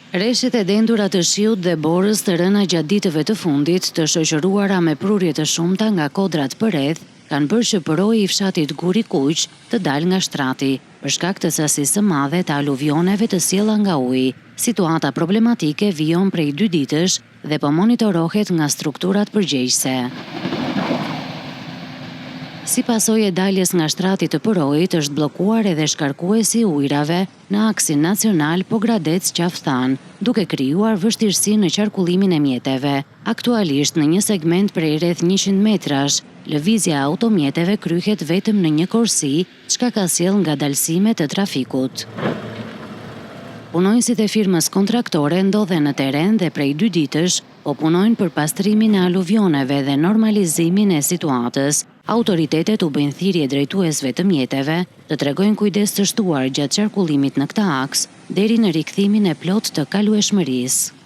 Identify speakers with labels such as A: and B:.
A: Reshjet e dendura të Shiut dhe Borës të rëna gjatë ditëve të fundit, të shoqëruara me prurje të shumta nga kodrat përreth, kanë bërë që përoji i fshatit Guri Kuq të dalë nga shtrati, për shkak të sasisë së madhe të aluvioneve të sjella nga uji. Situata problematike vijon prej 2 ditësh dhe po monitorohet nga strukturat përgjegjëse. Si pasojë e daljes nga shtrati të përojit, është bllokuar edhe shkarkuesi i ujrave në aksin nacional Pogradec-Qafthan, duke krijuar vështirësi në qarkullimin e mjeteve. Aktualisht në një segment prej rreth 100 metrash, lëvizja e automjeteve kryhet vetëm në një korsi, çka ka sjellë ngadalësime të trafikut. Punonjësit e firmës kontraktore ndodhen në teren dhe prej 2 ditësh po punojnë për pastrimin e aluvioneve dhe normalizimin e situatës. Autoritetet u bëjnë thirrje drejtuesve të mjeteve të tregojnë kujdes të shtuar gjatë qarkullimit në këtë aks deri në rikthimin e plot të kalueshmërisë.